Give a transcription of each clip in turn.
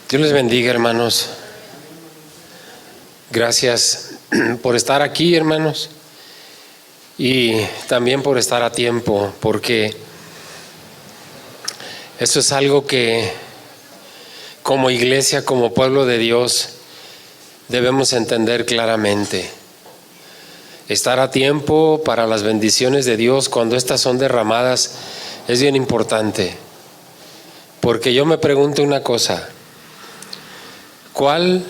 Dios les bendiga, hermanos. Gracias por estar aquí, hermanos, y también por estar a tiempo, porque eso es algo que como iglesia, como pueblo de Dios, debemos entender claramente. Estar a tiempo para las bendiciones de Dios cuando estas son derramadas es bien importante, porque yo me pregunto una cosa: ¿cuál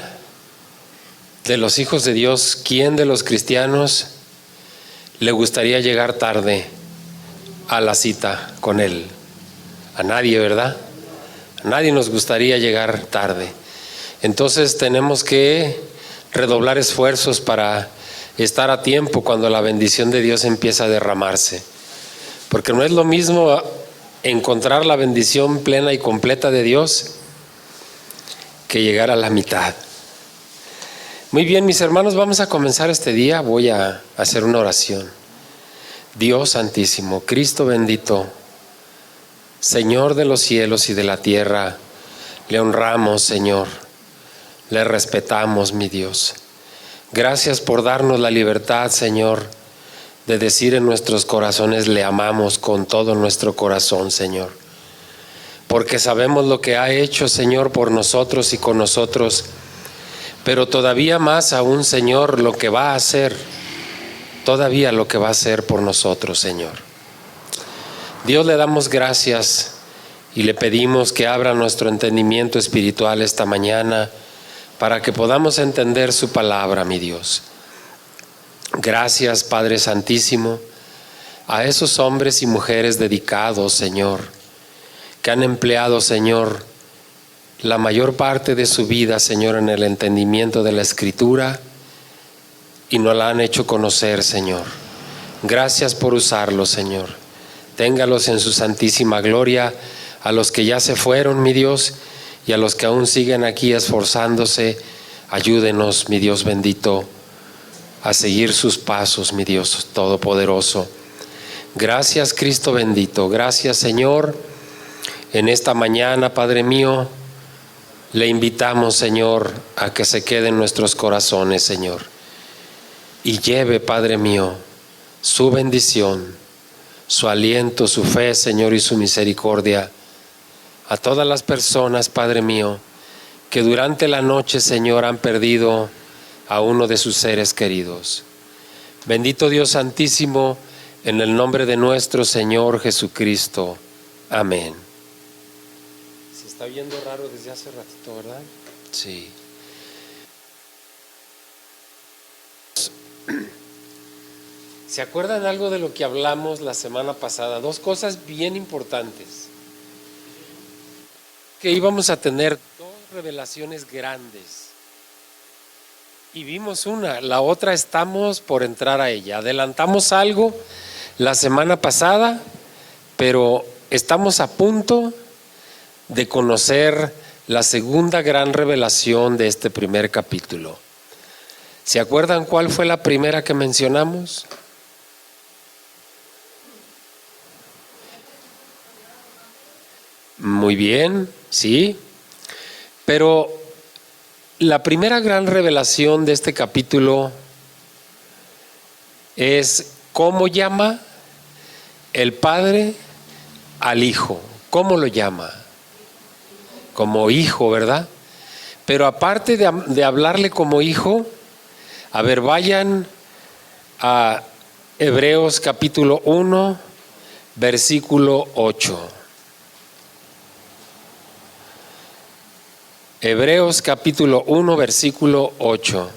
de los hijos de Dios, quién de los cristianos le gustaría llegar tarde a la cita con Él? A nadie, ¿verdad? A nadie nos gustaría llegar tarde. Entonces tenemos que redoblar esfuerzos para estar a tiempo cuando la bendición de Dios empieza a derramarse. Porque no es lo mismo encontrar la bendición plena y completa de Dios que llegar a la mitad. Muy bien, mis hermanos, vamos a comenzar este día. Voy a hacer una oración. Dios santísimo, Cristo bendito, Señor de los cielos y de la tierra, le honramos, Señor, le respetamos, mi Dios. Gracias por darnos la libertad, Señor, de decir en nuestros corazones: le amamos con todo nuestro corazón, Señor. Porque sabemos lo que ha hecho, Señor, por nosotros y con nosotros, pero todavía más aún, Señor, lo que va a hacer, todavía lo que va a hacer por nosotros, Señor. Dios, le damos gracias y le pedimos que abra nuestro entendimiento espiritual esta mañana para que podamos entender su palabra, mi Dios. Gracias, Padre Santísimo, a esos hombres y mujeres dedicados, Señor, que han empleado, Señor, la mayor parte de su vida, Señor, en el entendimiento de la Escritura, y nos la han hecho conocer, Señor. Gracias por usarlos, Señor. Téngalos en su santísima gloria, a los que ya se fueron, mi Dios, y a los que aún siguen aquí esforzándose. Ayúdenos, mi Dios bendito, a seguir sus pasos, mi Dios todopoderoso. Gracias, Cristo bendito. Gracias, Señor. En esta mañana, Padre mío, le invitamos, Señor, a que se quede en nuestros corazones, Señor, y lleve, Padre mío, su bendición, su aliento, su fe, Señor, y su misericordia a todas las personas, Padre mío, que durante la noche, Señor, han perdido a uno de sus seres queridos. Bendito Dios Santísimo, en el nombre de nuestro Señor Jesucristo. Amén. Se está viendo raro desde hace ratito, ¿verdad? Sí. ¿Se acuerdan algo de lo que hablamos la semana pasada? Dos cosas bien importantes. Que íbamos a tener dos revelaciones grandes. Y vimos una, la otra estamos por entrar a ella. Adelantamos algo la semana pasada, pero estamos a punto de conocer la segunda gran revelación de este primer capítulo. ¿Se acuerdan cuál fue la primera que mencionamos? Muy bien, sí, pero la primera gran revelación de este capítulo es cómo llama el Padre al Hijo. ¿Cómo lo llama? Como hijo, ¿verdad? Pero aparte de hablarle como hijo, a ver, vayan a Hebreos capítulo 1, versículo 8. Hebreos capítulo 1, versículo 8.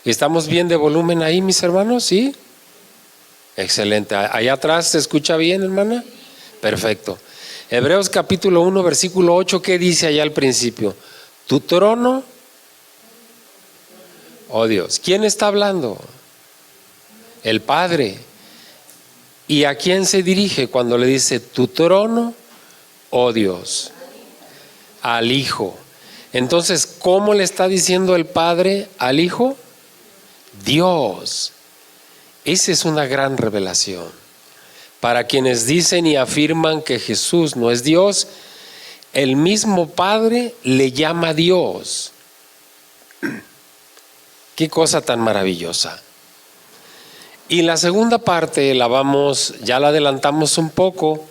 ¿Estamos bien de volumen ahí, mis hermanos? ¿Sí? Excelente. ¿Allá atrás se escucha bien, hermana? Perfecto. Hebreos capítulo 1, versículo 8, ¿qué dice allá al principio? Tu trono, oh Dios. ¿Quién está hablando? El Padre. ¿Y a quién se dirige cuando le dice tu trono, oh Dios? Al Hijo. Entonces, ¿cómo le está diciendo el Padre al Hijo? Dios. Esa es una gran revelación. Para quienes dicen y afirman que Jesús no es Dios, el mismo Padre le llama Dios. Qué cosa tan maravillosa. Y la segunda parte ya la adelantamos un poco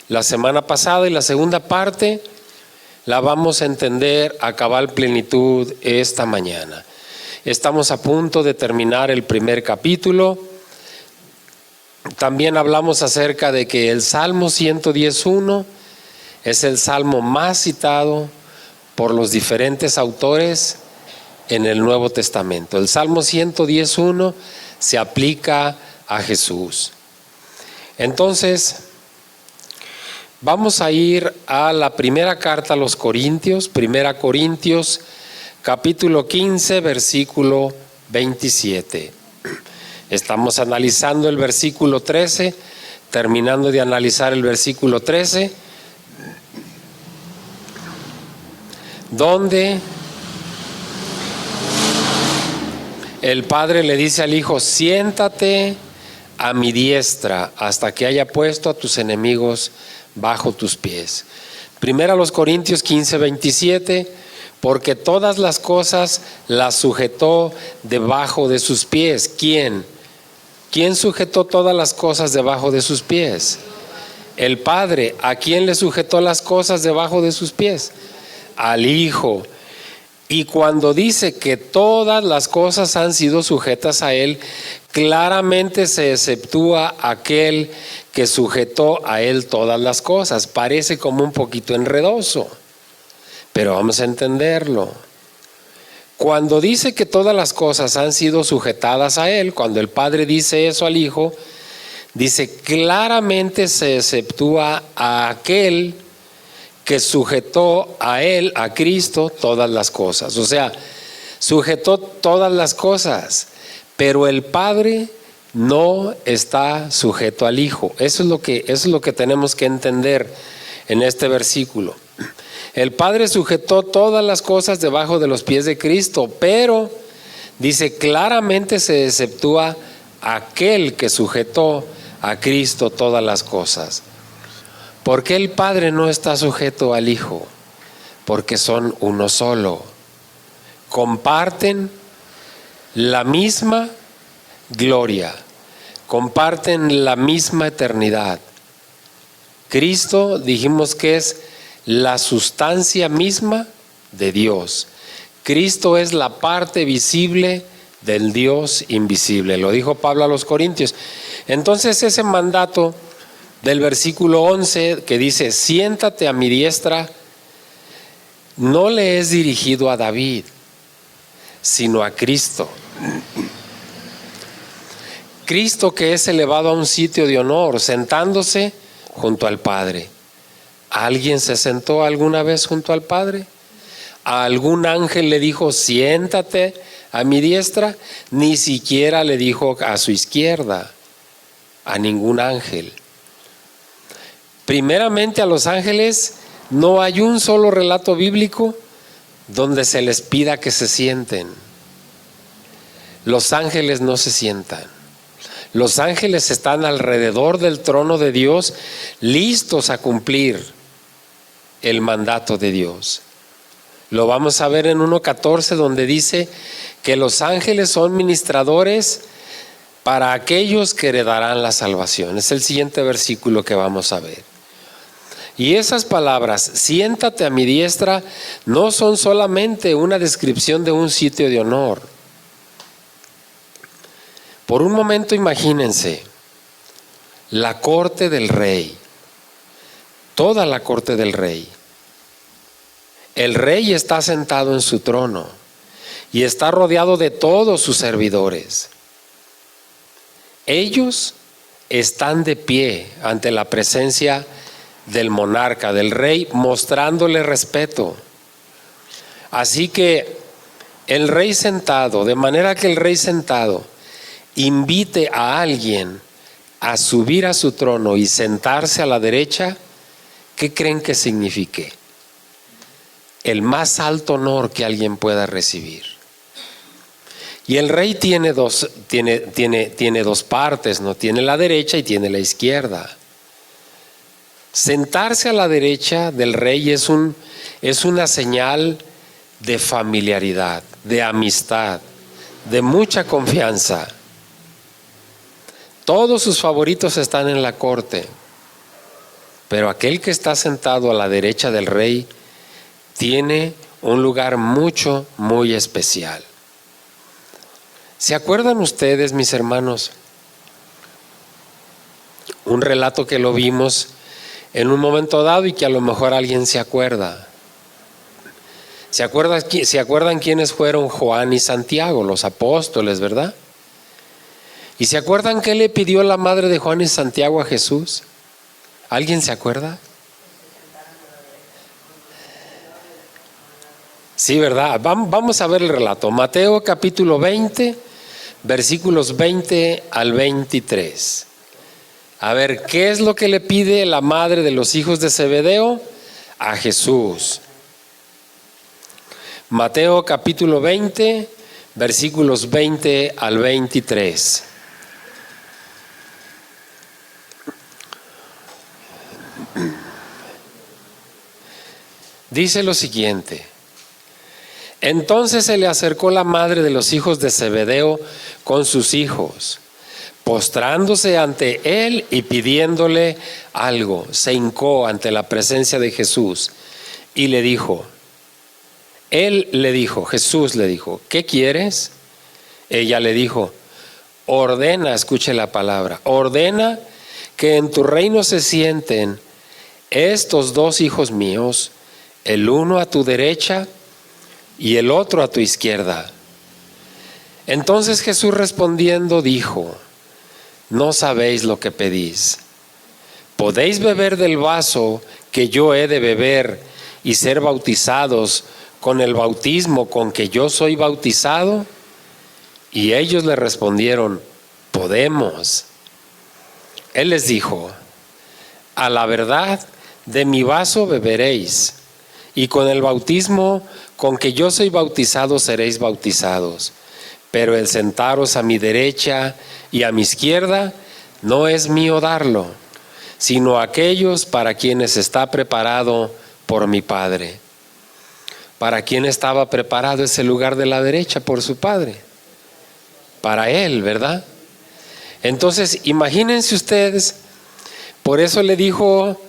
la semana pasada, y la segunda parte la vamos a entender a cabal plenitud esta mañana. Estamos a punto de terminar el primer capítulo. También hablamos acerca de que el Salmo 110.1 es el salmo más citado por los diferentes autores en el Nuevo Testamento. El Salmo 110.1 se aplica a Jesús. Entonces, vamos a ir a la primera carta a los Corintios, Primera Corintios, capítulo 15, versículo 27. Estamos analizando el versículo 13, terminando de analizar el versículo 13, donde el Padre le dice al Hijo: siéntate a mi diestra hasta que haya puesto a tus enemigos bajo tus pies. Primera a los Corintios 15, 27, porque todas las cosas las sujetó debajo de sus pies. ¿Quién? ¿Quién sujetó todas las cosas debajo de sus pies? El Padre. ¿A quién le sujetó las cosas debajo de sus pies? Al Hijo. Y cuando dice que todas las cosas han sido sujetas a Él, claramente se exceptúa aquel que sujetó a Él todas las cosas. Parece como un poquito enredoso, pero vamos a entenderlo. Cuando dice que todas las cosas han sido sujetadas a Él, cuando el Padre dice eso al Hijo, dice claramente se exceptúa a aquel que sujetó a Él, a Cristo, todas las cosas. O sea, sujetó todas las cosas, pero el Padre no está sujeto al Hijo. Eso es lo que tenemos que entender en este versículo. El Padre sujetó todas las cosas debajo de los pies de Cristo, pero dice claramente se exceptúa aquel que sujetó a Cristo todas las cosas. ¿Por qué el Padre no está sujeto al Hijo? Porque son uno solo. Comparten la misma gloria, comparten la misma eternidad. Cristo, dijimos que es la sustancia misma de Dios. Cristo es la parte visible del Dios invisible. Lo dijo Pablo a los Corintios. Entonces ese mandato del versículo 11 que dice: siéntate a mi diestra, no le es dirigido a David, sino a Cristo. Cristo, que es elevado a un sitio de honor, sentándose junto al Padre. ¿Alguien se sentó alguna vez junto al Padre? ¿A algún ángel le dijo: siéntate a mi diestra? Ni siquiera le dijo a su izquierda, a ningún ángel. Primeramente, a los ángeles no hay un solo relato bíblico donde se les pida que se sienten. Los ángeles no se sientan. Los ángeles están alrededor del trono de Dios, listos a cumplir el mandato de Dios. Lo vamos a ver en 1:14, donde dice que los ángeles son ministradores para aquellos que heredarán la salvación. Es el siguiente versículo que vamos a ver. Y esas palabras, siéntate a mi diestra, no son solamente una descripción de un sitio de honor. Por un momento imagínense la corte del rey, toda la corte del rey. El rey está sentado en su trono y está rodeado de todos sus servidores. Ellos están de pie ante la presencia del monarca, del rey, mostrándole respeto. Así que el rey sentado, de manera que el rey sentado invite a alguien a subir a su trono y sentarse a la derecha, ¿qué creen que signifique? El más alto honor que alguien pueda recibir. Y el rey tiene dos partes, ¿no? Tiene la derecha y tiene la izquierda. Sentarse a la derecha del rey es una señal de familiaridad, de amistad, de mucha confianza. Todos sus favoritos están en la corte, pero aquel que está sentado a la derecha del rey tiene un lugar muy especial. ¿Se acuerdan ustedes, mis hermanos? Un relato que lo vimos en un momento dado y que a lo mejor alguien se acuerda. ¿Se acuerdan quiénes fueron Juan y Santiago, los apóstoles, verdad? ¿Y se acuerdan qué le pidió la madre de Juan y Santiago a Jesús? ¿Alguien se acuerda? Sí, ¿verdad? Vamos a ver el relato. Mateo capítulo 20, versículos 20 al 23. A ver, ¿qué es lo que le pide la madre de los hijos de Zebedeo a Jesús? Mateo capítulo 20, versículos 20 al 23. Dice lo siguiente: entonces se le acercó la madre de los hijos de Zebedeo con sus hijos, postrándose ante él y pidiéndole algo, se hincó ante la presencia de Jesús y le dijo, Jesús le dijo, ¿qué quieres? Ella le dijo, ordena, escuche la palabra, ordena que en tu reino se sienten estos dos hijos míos, el uno a tu derecha y el otro a tu izquierda. Entonces Jesús respondiendo dijo, no sabéis lo que pedís. ¿Podéis beber del vaso que yo he de beber y ser bautizados con el bautismo con que yo soy bautizado? Y ellos le respondieron, podemos. Él les dijo, a la verdad, de mi vaso beberéis, y con el bautismo con que yo soy bautizado seréis bautizados. Pero el sentaros a mi derecha y a mi izquierda no es mío darlo, sino aquellos para quienes está preparado por mi Padre. ¿Para quién estaba preparado ese lugar de la derecha? Por su Padre. Para Él, ¿verdad? Entonces, imagínense ustedes, por eso le dijo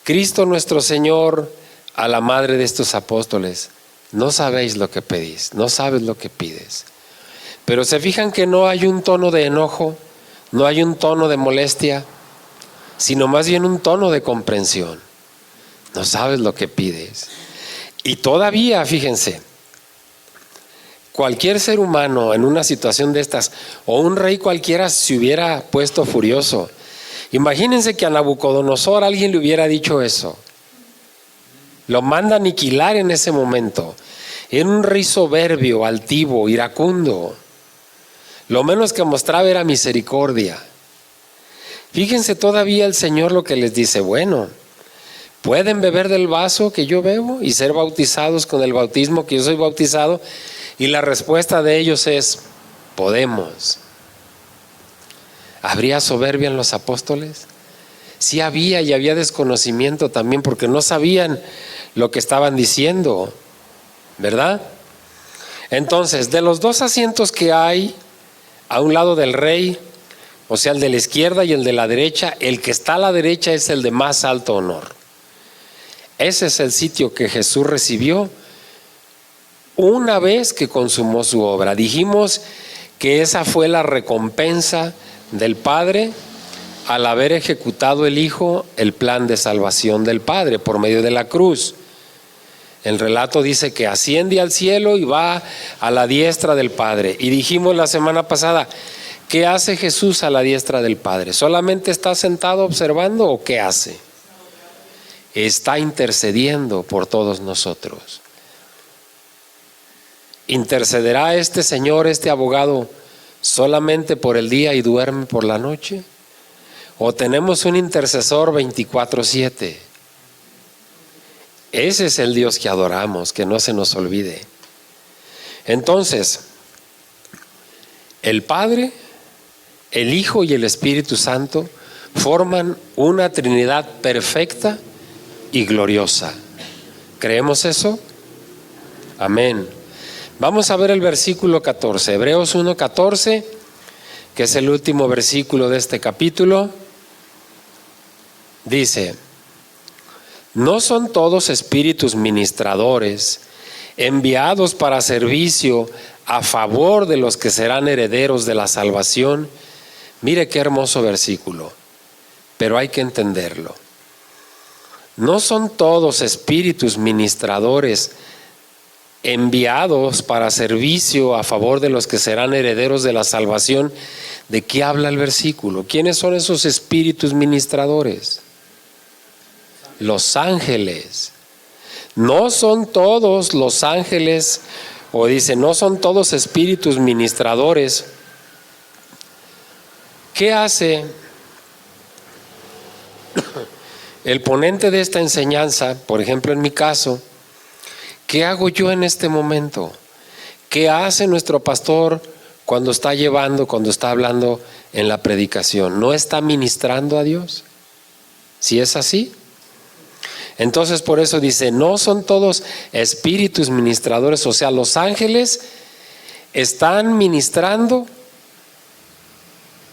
Cristo nuestro Señor a la madre de estos apóstoles, no sabéis lo que pedís, no sabes lo que pides. Pero se fijan que no hay un tono de enojo, no hay un tono de molestia, sino más bien un tono de comprensión. No sabes lo que pides. Y todavía, fíjense, cualquier ser humano en una situación de estas, o un rey cualquiera se hubiera puesto furioso. Imagínense que a Nabucodonosor alguien le hubiera dicho eso. Lo manda a aniquilar en ese momento. Era un rey soberbio, altivo, iracundo. Lo menos que mostraba era misericordia. Fíjense todavía el Señor lo que les dice, bueno, ¿pueden beber del vaso que yo bebo y ser bautizados con el bautismo que yo soy bautizado? Y la respuesta de ellos es, podemos. ¿Habría soberbia en los apóstoles? Sí había, y había desconocimiento también, porque no sabían lo que estaban diciendo, ¿verdad? Entonces, de los dos asientos que hay a un lado del rey, o sea, el de la izquierda y el de la derecha, el que está a la derecha es el de más alto honor. Ese es el sitio que Jesús recibió una vez que consumó su obra. Dijimos que esa fue la recompensa del Padre al haber ejecutado el Hijo el plan de salvación del Padre por medio de la cruz. El relato dice que asciende al cielo y va a la diestra del Padre. Y dijimos la semana pasada, ¿qué hace Jesús a la diestra del Padre? ¿Solamente está sentado observando o qué hace? Está intercediendo por todos nosotros. ¿Intercederá este Señor, este abogado, solamente por el día y duerme por la noche? ¿O tenemos un intercesor 24/7? Ese es el Dios que adoramos, que no se nos olvide. Entonces, el Padre, el Hijo y el Espíritu Santo forman una Trinidad perfecta y gloriosa. ¿Creemos eso? Amén. Vamos a ver el versículo 14, Hebreos 1:14, que es el último versículo de este capítulo. Dice: ¿no son todos espíritus ministradores, enviados para servicio a favor de los que serán herederos de la salvación? Mire qué hermoso versículo, pero hay que entenderlo. ¿No son todos espíritus ministradores enviados para servicio a favor de los que serán herederos de la salvación? ¿De qué habla el versículo? ¿Quiénes son esos espíritus ministradores? Los ángeles. No son todos los ángeles, o dice, no son todos espíritus ministradores. ¿Qué hace el ponente de esta enseñanza? Por ejemplo, en mi caso, ¿qué hago yo en este momento? ¿Qué hace nuestro pastor cuando está hablando en la predicación? ¿No está ministrando a Dios? ¿Si es así? Entonces, por eso dice, no son todos espíritus ministradores, o sea, los ángeles están ministrando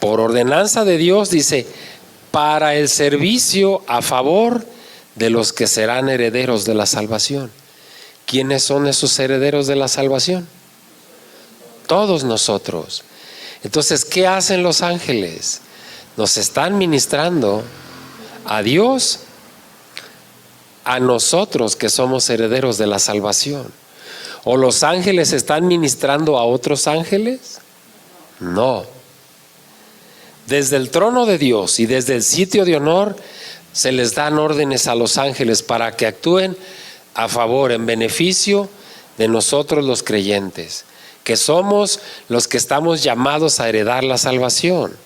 por ordenanza de Dios, dice, para el servicio a favor de los que serán herederos de la salvación. ¿Quiénes son esos herederos de la salvación? Todos nosotros. Entonces, ¿qué hacen los ángeles? Nos están ministrando a Dios, a nosotros que somos herederos de la salvación. ¿O los ángeles están ministrando a otros ángeles? No. Desde el trono de Dios y desde el sitio de honor se les dan órdenes a los ángeles para que actúen a favor, en beneficio de nosotros los creyentes, que somos los que estamos llamados a heredar la salvación.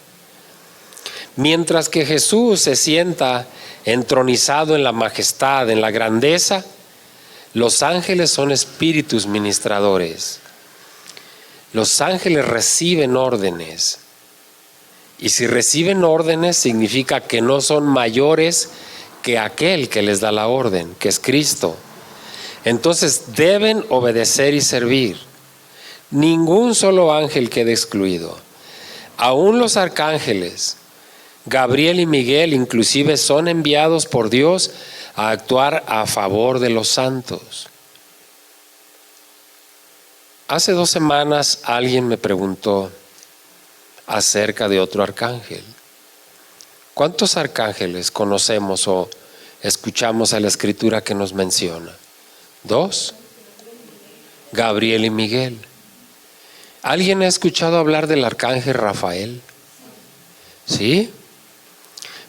Mientras que Jesús se sienta entronizado en la majestad, en la grandeza, los ángeles son espíritus ministradores. Los ángeles reciben órdenes. Y si reciben órdenes, significa que no son mayores que aquel que les da la orden, que es Cristo. Entonces deben obedecer y servir. Ningún solo ángel queda excluido. Aún los arcángeles, Gabriel y Miguel, inclusive son enviados por Dios a actuar a favor de los santos. Hace 2 semanas alguien me preguntó acerca de otro arcángel. ¿Cuántos arcángeles conocemos o escuchamos a la Escritura que nos menciona? 2, Gabriel y Miguel. ¿Alguien ha escuchado hablar del arcángel Rafael? ¿Sí?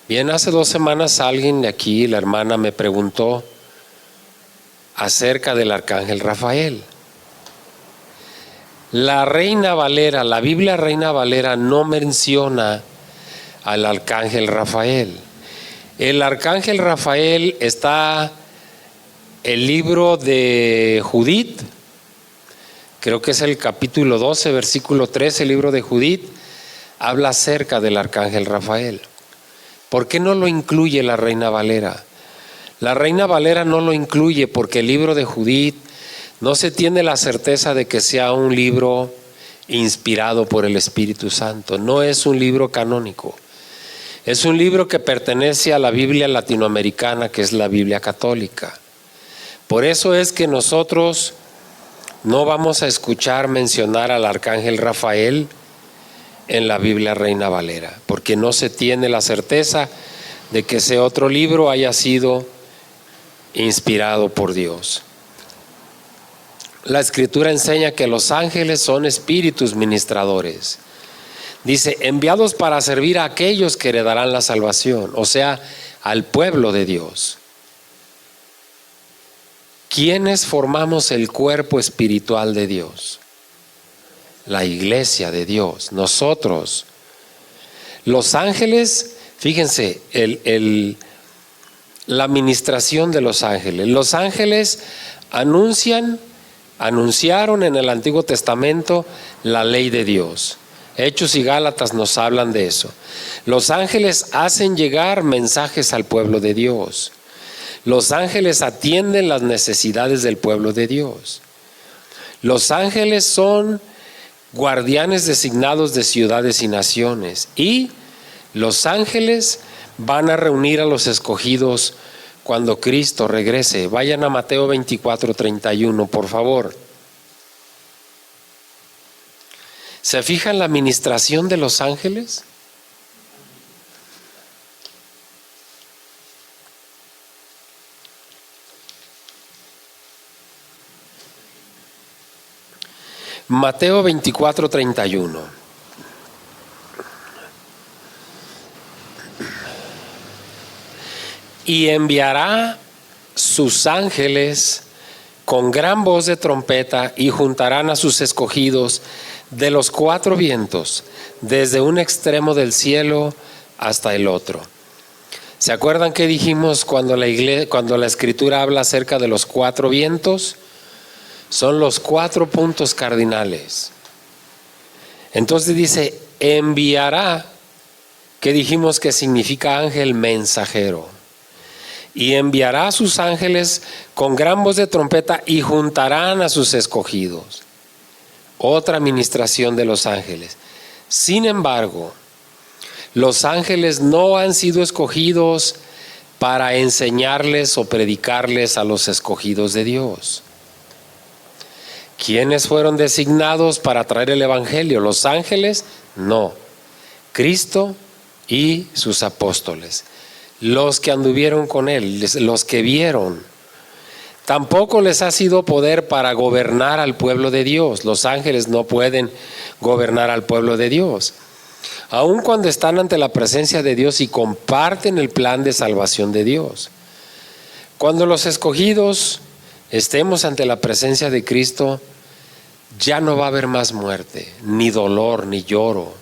Bien, hace 2 semanas alguien de aquí, la hermana, me preguntó acerca del arcángel Rafael. La Reina Valera, la Biblia Reina Valera no menciona al arcángel Rafael. El arcángel Rafael está el libro de Judith, creo que es el capítulo 12, versículo 13, el libro de Judith, habla acerca del arcángel Rafael. ¿Por qué no lo incluye la Reina Valera? La Reina Valera no lo incluye porque el libro de Judith no se tiene la certeza de que sea un libro inspirado por el Espíritu Santo. No es un libro canónico. Es un libro que pertenece a la Biblia latinoamericana, que es la Biblia católica. Por eso es que nosotros no vamos a escuchar mencionar al arcángel Rafael en la Biblia Reina Valera, porque no se tiene la certeza de que ese otro libro haya sido inspirado por Dios. La Escritura enseña que los ángeles son espíritus ministradores. Dice, enviados para servir a aquellos que heredarán la salvación, o sea, al pueblo de Dios. ¿Quiénes formamos el cuerpo espiritual de Dios? La iglesia de Dios, nosotros. Los ángeles, fíjense, la administración de los ángeles. Los ángeles anunciaron en el Antiguo Testamento la ley de Dios. Hechos y Gálatas nos hablan de eso. Los ángeles hacen llegar mensajes al pueblo de Dios. Los ángeles atienden las necesidades del pueblo de Dios. Los ángeles son guardianes designados de ciudades y naciones. Y los ángeles van a reunir a los escogidos cuando Cristo regrese. Vayan a Mateo 24:31, por favor. ¿Se fijan la ministración de los ángeles? Mateo 24:31. Y enviará sus ángeles con gran voz de trompeta y juntarán a sus escogidos de los cuatro vientos, desde un extremo del cielo hasta el otro. ¿Se acuerdan qué dijimos cuando la Escritura habla acerca de los cuatro vientos? Son los 4 puntos cardinales. Entonces dice, enviará, que dijimos que significa ángel mensajero. Y enviará a sus ángeles con gran voz de trompeta y juntarán a sus escogidos. Otra administración de los ángeles. Sin embargo, los ángeles no han sido escogidos para enseñarles o predicarles a los escogidos de Dios. ¿Quiénes fueron designados para traer el evangelio? ¿Los ángeles? No. Cristo y sus apóstoles. Los que anduvieron con él, los que vieron. Tampoco les ha sido poder para gobernar al pueblo de Dios. Los ángeles no pueden gobernar al pueblo de Dios. Aun cuando están ante la presencia de Dios y comparten el plan de salvación de Dios. Cuando los escogidos estemos ante la presencia de Cristo, ya no va a haber más muerte, ni dolor, ni lloro,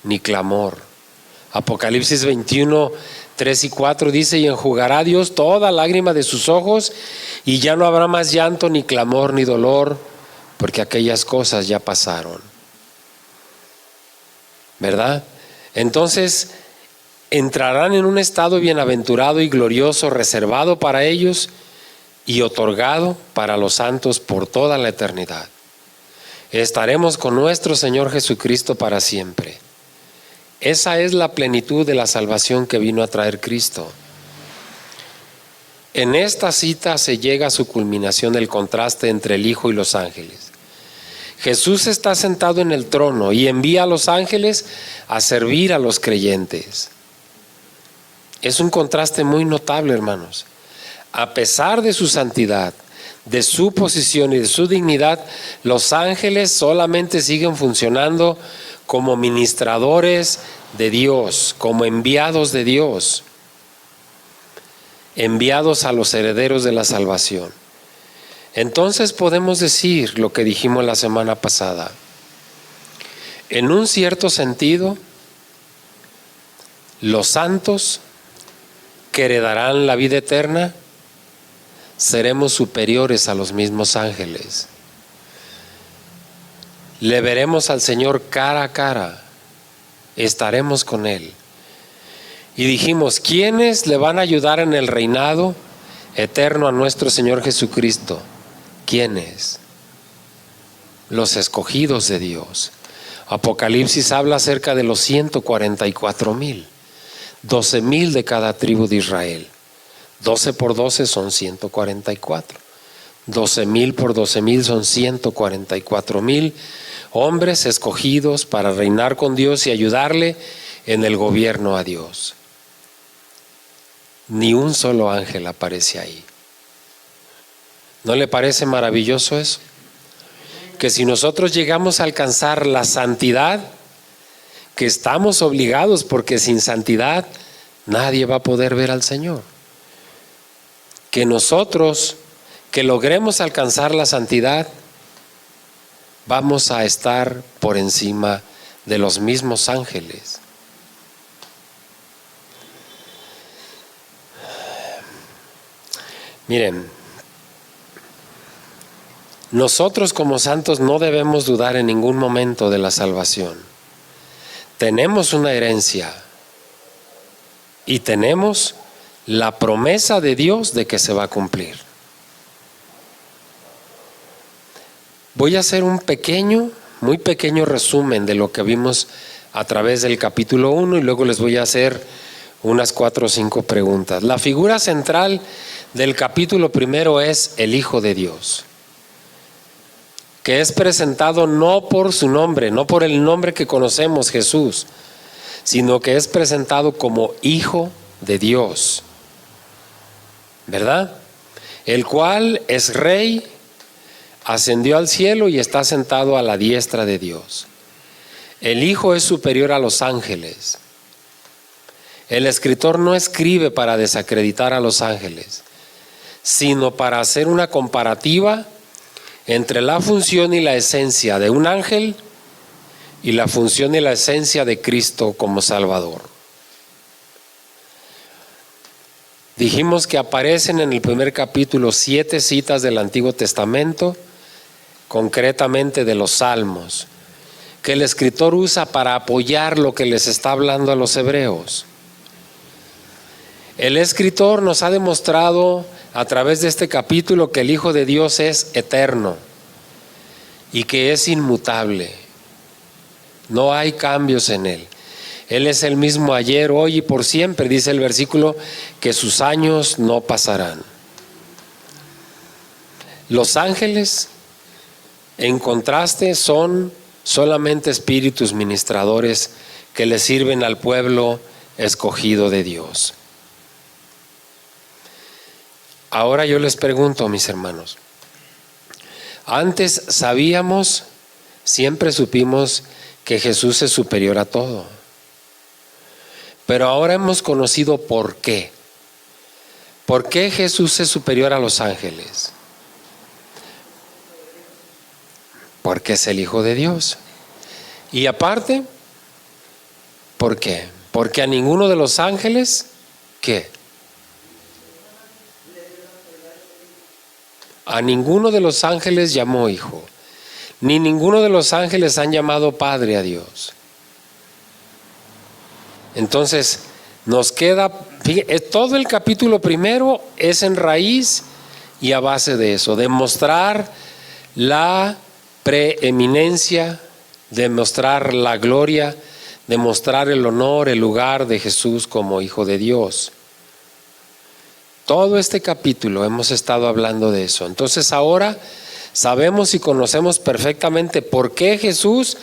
ni clamor. Apocalipsis 21, 3 y 4 dice, y enjugará Dios toda lágrima de sus ojos, y ya no habrá más llanto, ni clamor, ni dolor, porque aquellas cosas ya pasaron. ¿Verdad? Entonces, entrarán en un estado bienaventurado y glorioso, reservado para ellos y otorgado para los santos por toda la eternidad. Estaremos con nuestro Señor Jesucristo para siempre. Esa es la plenitud de la salvación que vino a traer Cristo. En esta cita se llega a su culminación el contraste entre el Hijo y los ángeles. Jesús está sentado en el trono y envía a los ángeles a servir a los creyentes. Es un contraste muy notable, hermanos. A pesar de su santidad, de su posición y de su dignidad, los ángeles solamente siguen funcionando como ministradores de Dios, como enviados de Dios, enviados a los herederos de la salvación. Entonces podemos decir lo que dijimos la semana pasada. En un cierto sentido, los santos que heredarán la vida eterna seremos superiores a los mismos ángeles. Le veremos al Señor cara a cara, estaremos con Él. Y dijimos, ¿quiénes le van a ayudar en el reinado eterno a nuestro Señor Jesucristo? ¿Quiénes? Los escogidos de Dios. Apocalipsis habla acerca de los 144,000, 12,000 de cada tribu de Israel. 12 por 12 son 144. 12,000 por 12,000 son 144,000 hombres escogidos para reinar con Dios y ayudarle en el gobierno a Dios. Ni un solo ángel aparece ahí. ¿No le parece maravilloso eso? Que si nosotros llegamos a alcanzar la santidad, que estamos obligados, porque sin santidad nadie va a poder ver al Señor. Que nosotros, que logremos alcanzar la santidad, vamos a estar por encima de los mismos ángeles. Miren, nosotros como santos no debemos dudar en ningún momento de la salvación. tenemos una herencia y tenemos la promesa de Dios de que se va a cumplir. Voy a hacer un muy pequeño resumen de lo que vimos a través del capítulo 1 y luego les voy a hacer unas 4 o 5 preguntas. La figura central del capítulo 1 es el Hijo de Dios, que es presentado no por su nombre, no por el nombre que conocemos, Jesús, sino que es presentado como Hijo de Dios, ¿verdad? El cual es Rey, ascendió al cielo y está sentado a la diestra de Dios. El Hijo es superior a los ángeles. El escritor no escribe para desacreditar a los ángeles, sino para hacer una comparativa entre la función y la esencia de un ángel y la función y la esencia de Cristo como Salvador. Dijimos que aparecen en el primer capítulo 7 citas del Antiguo Testamento, concretamente de los Salmos, que el escritor usa para apoyar lo que les está hablando a los hebreos. El escritor nos ha demostrado a través de este capítulo que el Hijo de Dios es eterno y que es inmutable. No hay cambios en Él. Él es el mismo ayer, hoy y por siempre, dice el versículo, que sus años no pasarán. Los ángeles, en contraste, son solamente espíritus ministradores que le sirven al pueblo escogido de Dios. Ahora yo les pregunto, mis hermanos, antes sabíamos, siempre supimos que Jesús es superior a todo, pero ahora hemos conocido por qué. ¿Por qué Jesús es superior a los ángeles? Porque es el Hijo de Dios. Y aparte, ¿por qué? Porque a ninguno de los ángeles, ¿qué? A ninguno de los ángeles llamó hijo, ni ninguno de los ángeles han llamado Padre a Dios. Entonces, nos queda, todo el capítulo 1 es en raíz y a base de eso, demostrar la preeminencia, demostrar la gloria, demostrar el honor, el lugar de Jesús como Hijo de Dios. Todo este capítulo hemos estado hablando de eso. Entonces ahora sabemos y conocemos perfectamente por qué Jesús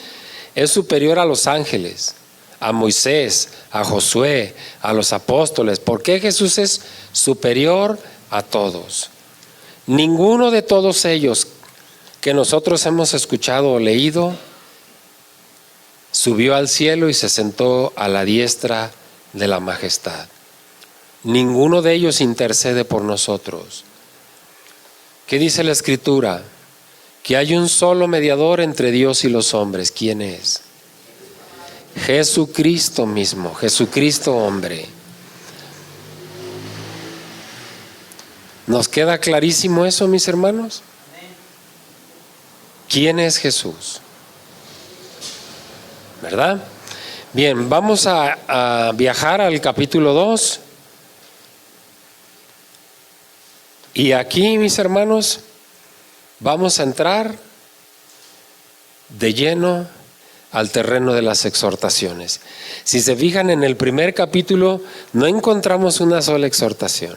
es superior a los ángeles, a Moisés, a Josué, a los apóstoles. ¿Por qué Jesús es superior a todos? Ninguno de todos ellos que nosotros hemos escuchado o leído subió al cielo y se sentó a la diestra de la majestad. Ninguno de ellos intercede por nosotros. ¿Qué dice la Escritura? Que hay un solo mediador entre Dios y los hombres. ¿Quién es? Jesucristo mismo, Jesucristo hombre. ¿Nos queda clarísimo eso, mis hermanos? ¿Quién es Jesús? ¿Verdad? Bien, vamos a viajar al capítulo 2. Y aquí, mis hermanos, vamos a entrar de lleno al terreno de las exhortaciones. Si se fijan, en el primer capítulo no encontramos una sola exhortación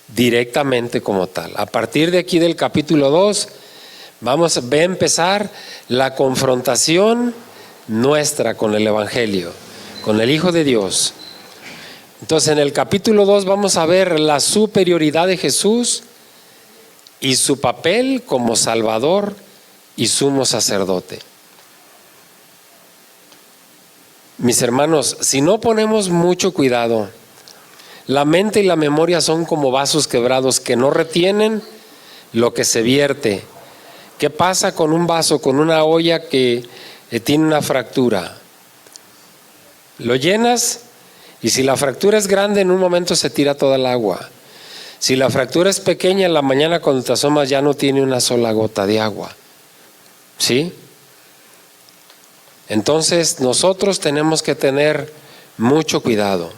directamente como tal. A partir de aquí del capítulo 2 vamos a empezar la confrontación nuestra con el Evangelio, con el Hijo de Dios. Entonces en el capítulo 2 vamos a ver la superioridad de Jesús y su papel como Salvador y sumo sacerdote. Mis hermanos, si no ponemos mucho cuidado, la mente y la memoria son como vasos quebrados que no retienen lo que se vierte. ¿Qué pasa con un vaso, con una olla que tiene una fractura? Lo llenas y si la fractura es grande, en un momento se tira toda el agua. Si la fractura es pequeña, en la mañana cuando te asomas ya no tiene una sola gota de agua. ¿Sí? Entonces nosotros tenemos que tener mucho cuidado.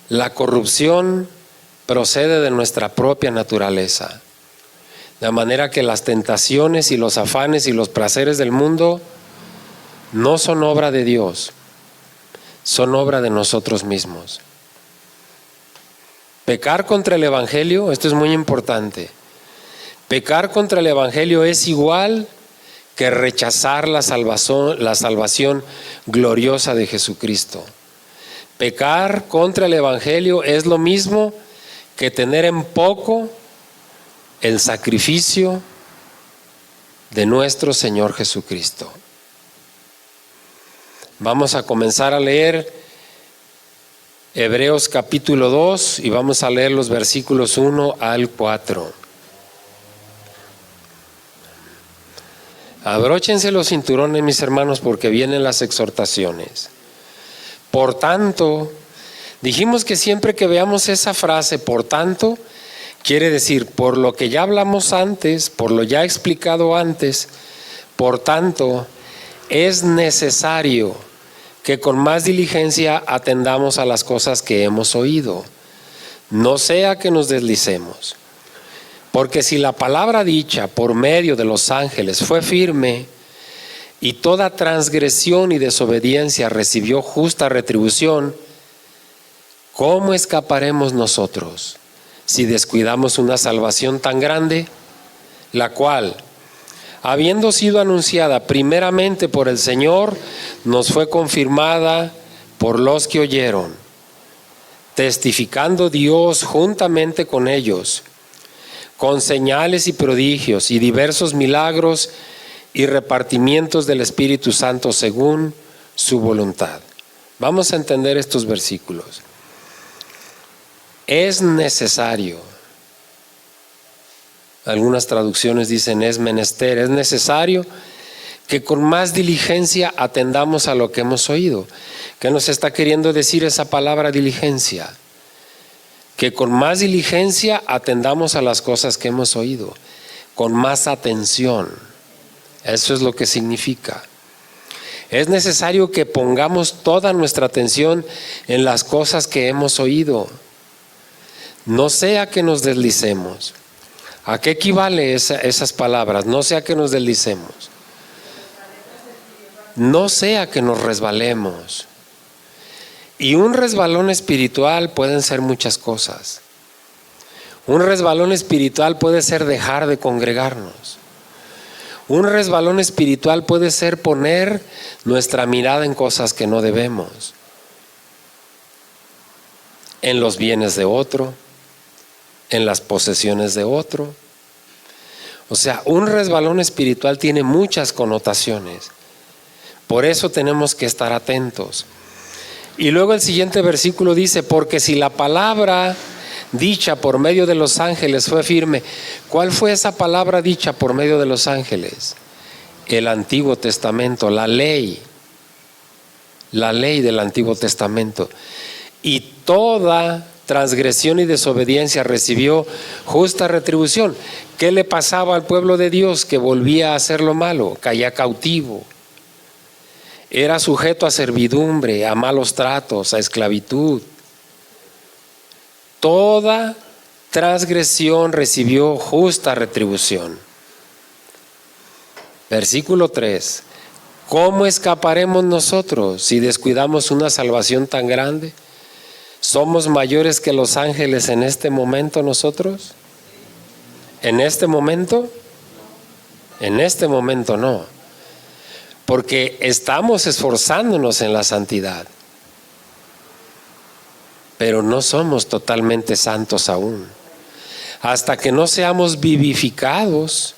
La corrupción procede de nuestra propia naturaleza, de manera que las tentaciones y los afanes y los placeres del mundo no son obra de Dios, son obra de nosotros mismos. Pecar contra el Evangelio, esto es muy importante. Pecar contra el Evangelio es igual que rechazar la salvación gloriosa de Jesucristo. Pecar contra el Evangelio es lo mismo que tener en poco el sacrificio de nuestro Señor Jesucristo. Vamos a comenzar a leer Hebreos capítulo 2 y vamos a leer los versículos 1 al 4. Abróchense los cinturones, mis hermanos, porque vienen las exhortaciones. Por tanto, dijimos que siempre que veamos esa frase, por tanto, quiere decir, por lo que ya hablamos antes, por lo ya explicado antes, por tanto, es necesario que con más diligencia atendamos a las cosas que hemos oído, no sea que nos deslicemos. Porque si la palabra dicha por medio de los ángeles fue firme, y toda transgresión y desobediencia recibió justa retribución, ¿cómo escaparemos nosotros si descuidamos una salvación tan grande, la cual, habiendo sido anunciada primeramente por el Señor, nos fue confirmada por los que oyeron, testificando Dios juntamente con ellos, con señales y prodigios y diversos milagros y repartimientos del Espíritu Santo según su voluntad? Vamos a entender estos versículos. Es necesario. Algunas traducciones dicen es menester, es necesario que con más diligencia atendamos a lo que hemos oído. ¿Qué nos está queriendo decir esa palabra diligencia? Que con más diligencia atendamos a las cosas que hemos oído, con más atención. Eso es lo que significa. Es necesario que pongamos toda nuestra atención en las cosas que hemos oído, no sea que nos deslicemos. ¿A qué equivale esas palabras? No sea que nos deslicemos. No sea que nos resbalemos. Y un resbalón espiritual pueden ser muchas cosas. Un resbalón espiritual puede ser dejar de congregarnos. Un resbalón espiritual puede ser poner nuestra mirada en cosas que no debemos, en los bienes de otro, en las posesiones de otro. O sea, un resbalón espiritual tiene muchas connotaciones. Por eso tenemos que estar atentos. Y luego el siguiente versículo dice, porque si la palabra dicha por medio de los ángeles fue firme. ¿Cuál fue esa palabra dicha por medio de los ángeles? El Antiguo Testamento, la ley del Antiguo Testamento. Y toda transgresión y desobediencia recibió justa retribución. ¿Qué le pasaba al pueblo de Dios que volvía a hacer lo malo? Caía cautivo. Era sujeto a servidumbre, a malos tratos, a esclavitud. Toda transgresión recibió justa retribución. Versículo 3. ¿Cómo escaparemos nosotros si descuidamos una salvación tan grande? ¿Somos mayores que los ángeles en este momento nosotros? ¿En este momento? En este momento no. Porque estamos esforzándonos en la santidad. Pero no somos totalmente santos aún. Hasta que no seamos vivificados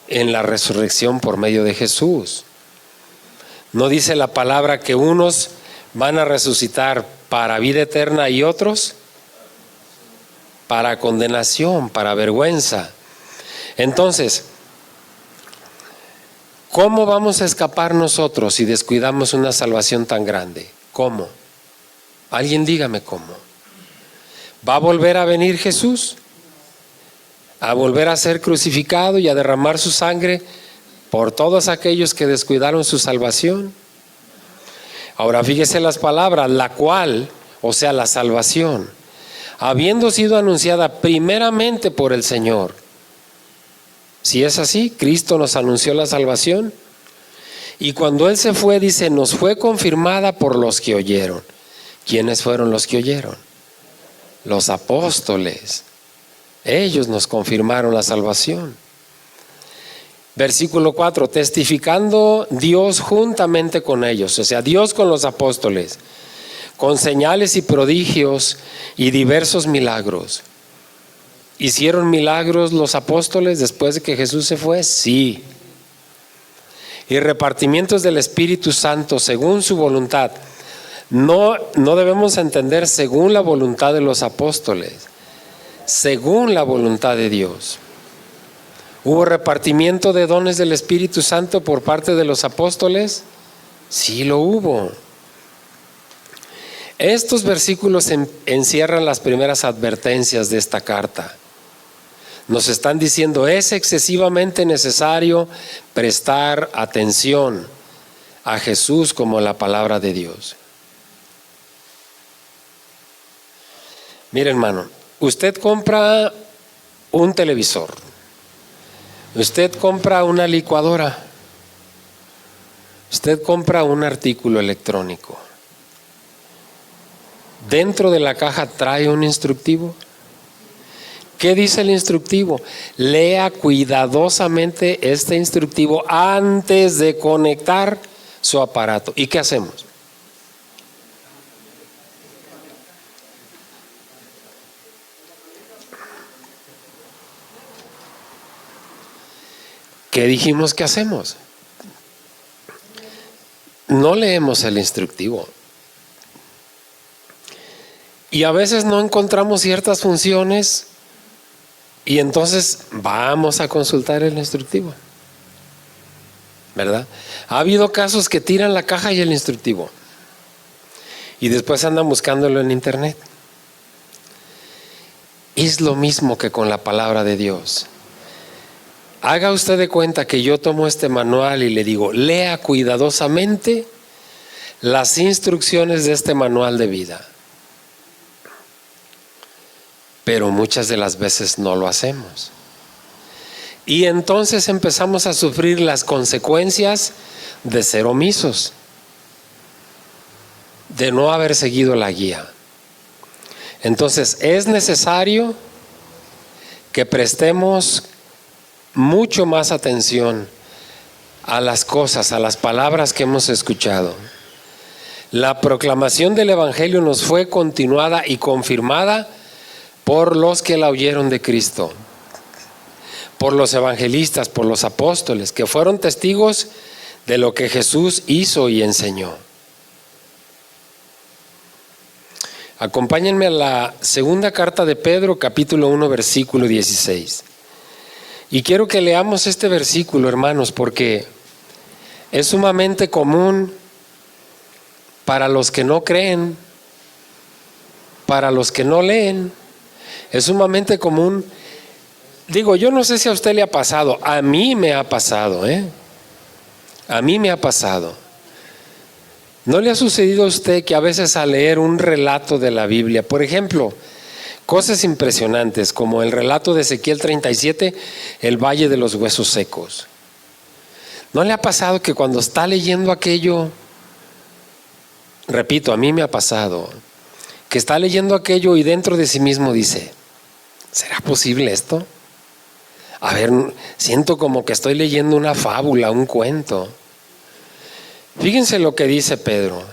en la resurrección por medio de Jesús. ¿No dice la palabra que unos van a resucitar para vida eterna y otros para condenación, para vergüenza? Entonces, ¿cómo vamos a escapar nosotros si descuidamos una salvación tan grande? ¿Cómo? Alguien dígame cómo. ¿Va a volver a venir Jesús? ¿A volver a ser crucificado y a derramar su sangre por todos aquellos que descuidaron su salvación. Ahora fíjese las palabras, la cual, o sea, la salvación, habiendo sido anunciada primeramente por el Señor. Si es así, Cristo nos anunció la salvación. Y cuando Él se fue, dice, nos fue confirmada por los que oyeron. ¿Quiénes fueron los que oyeron? Los apóstoles. Ellos nos confirmaron la salvación. Versículo 4, testificando Dios juntamente con ellos, o sea, Dios con los apóstoles, con señales y prodigios y diversos milagros. ¿Hicieron milagros los apóstoles después de que Jesús se fue? Sí. Y repartimientos del Espíritu Santo según su voluntad. No debemos entender según la voluntad de los apóstoles, según la voluntad de Dios. ¿Hubo repartimiento de dones del Espíritu Santo por parte de los apóstoles? Sí lo hubo. Estos versículos encierran las primeras advertencias de esta carta. Nos están diciendo, es excesivamente necesario prestar atención a Jesús como la palabra de Dios. Mire, hermano, usted compra un televisor, usted compra una licuadora, usted compra un artículo electrónico. Dentro de la caja trae un instructivo. ¿Qué dice el instructivo? Lea cuidadosamente este instructivo antes de conectar su aparato. ¿Y qué hacemos? ¿Qué dijimos que hacemos? No leemos el instructivo. Y a veces no encontramos ciertas funciones y entonces vamos a consultar el instructivo, ¿verdad? Ha habido casos que tiran la caja y el instructivo y después andan buscándolo en internet. Es lo mismo que con la palabra de Dios. Haga usted de cuenta que yo tomo este manual y le digo, lea cuidadosamente las instrucciones de este manual de vida. Pero muchas de las veces no lo hacemos. Y entonces empezamos a sufrir las consecuencias de ser omisos, de no haber seguido la guía. Entonces es necesario que prestemos mucho más atención a las cosas, a las palabras que hemos escuchado. La proclamación del Evangelio nos fue continuada y confirmada por los que la oyeron de Cristo, por los evangelistas, por los apóstoles, que fueron testigos de lo que Jesús hizo y enseñó. Acompáñenme a la segunda carta de Pedro, capítulo 1, versículo 16. Y quiero que leamos este versículo, hermanos, porque es sumamente común para los que no creen, para los que no leen. Es sumamente común. Digo, yo no sé si a usted le ha pasado, a mí me ha pasado, A mí me ha pasado. ¿No le ha sucedido a usted que a veces al leer un relato de la Biblia, por ejemplo, cosas impresionantes como el relato de Ezequiel 37, el valle de los huesos secos? ¿No le ha pasado que cuando está leyendo aquello, repito, a mí me ha pasado, que está leyendo aquello y dentro de sí mismo dice, ¿será posible esto? A ver, siento como que estoy leyendo una fábula, un cuento. Fíjense lo que dice Pedro.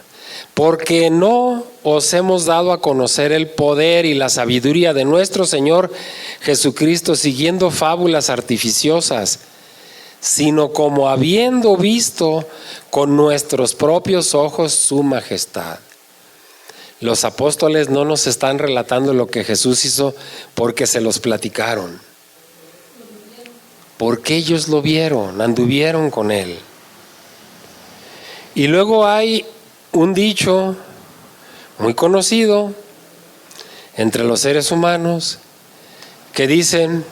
Porque no os hemos dado a conocer el poder y la sabiduría de nuestro Señor Jesucristo siguiendo fábulas artificiosas, sino como habiendo visto con nuestros propios ojos su majestad. Los apóstoles no nos están relatando lo que Jesús hizo porque se los platicaron, porque ellos lo vieron, anduvieron con Él. Y luego hay un dicho muy conocido entre los seres humanos que dicen,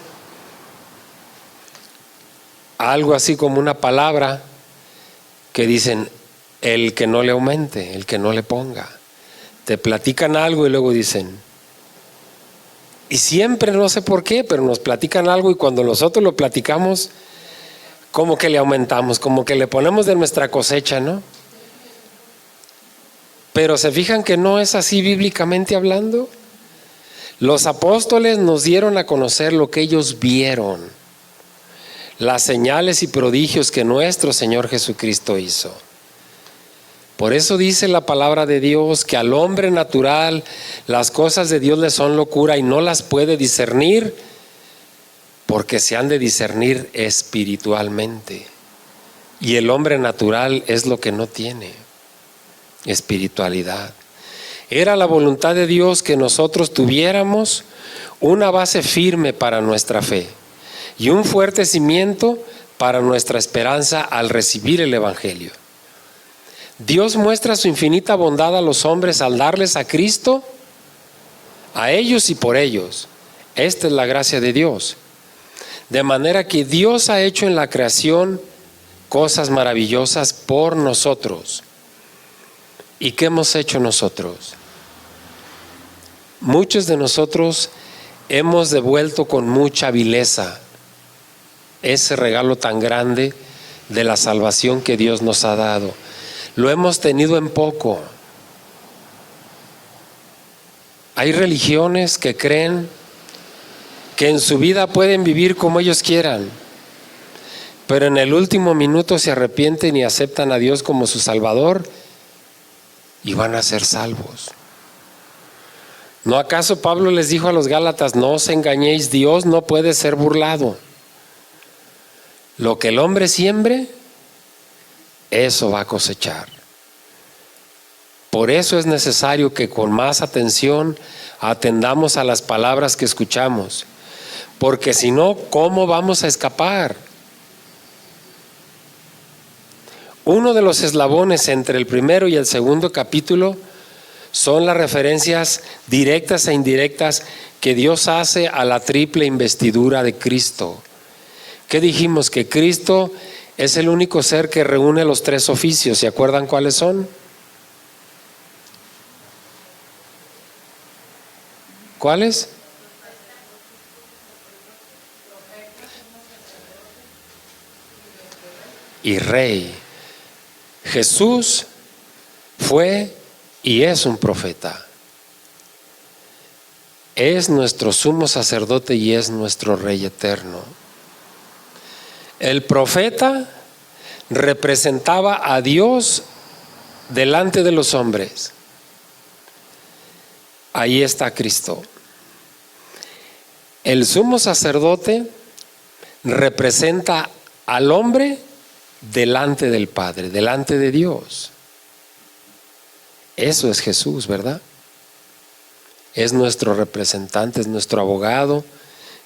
algo así como una palabra que dicen, el que no le aumente, el que no le ponga. Te platican algo y luego dicen, y siempre no sé por qué, pero nos platican algo y cuando nosotros lo platicamos, como que le aumentamos, como que le ponemos de nuestra cosecha, ¿no? Pero se fijan que no es así bíblicamente hablando. Los apóstoles nos dieron a conocer lo que ellos vieron, las señales y prodigios que nuestro Señor Jesucristo hizo. Por eso dice la palabra de Dios que al hombre natural las cosas de Dios le son locura y no las puede discernir, porque se han de discernir espiritualmente. Y el hombre natural es lo que no tiene, espiritualidad. Era la voluntad de Dios que nosotros tuviéramos una base firme para nuestra fe y un fuerte cimiento para nuestra esperanza al recibir el Evangelio. Dios muestra su infinita bondad a los hombres al darles a Cristo, a ellos y por ellos. Esta es la gracia de Dios. De manera que Dios ha hecho en la creación cosas maravillosas por nosotros. ¿Y qué hemos hecho nosotros? Muchos de nosotros hemos devuelto con mucha vileza ese regalo tan grande de la salvación que Dios nos ha dado. Lo hemos tenido en poco. Hay religiones que creen que en su vida pueden vivir como ellos quieran, pero en el último minuto se arrepienten y aceptan a Dios como su Salvador y van a ser salvos. ¿No acaso Pablo les dijo a los Gálatas, no os engañéis, Dios no puede ser burlado? Lo que el hombre siembre, eso va a cosechar. Por eso es necesario que con más atención atendamos a las palabras que escuchamos, porque si no, ¿cómo vamos a escapar? Uno de los eslabones entre el primero y el segundo capítulo son las referencias directas e indirectas que Dios hace a la triple investidura de Cristo. ¿Qué dijimos? Que Cristo es el único ser que reúne los tres oficios. ¿Se acuerdan cuáles son? ¿Cuáles? Y rey. Jesús fue y es un profeta. Es nuestro sumo sacerdote y es nuestro rey eterno. El profeta representaba a Dios delante de los hombres. Ahí está Cristo. El sumo sacerdote representa al hombre delante del Padre, delante de Dios. Eso es Jesús, ¿verdad? Es nuestro representante, es nuestro abogado,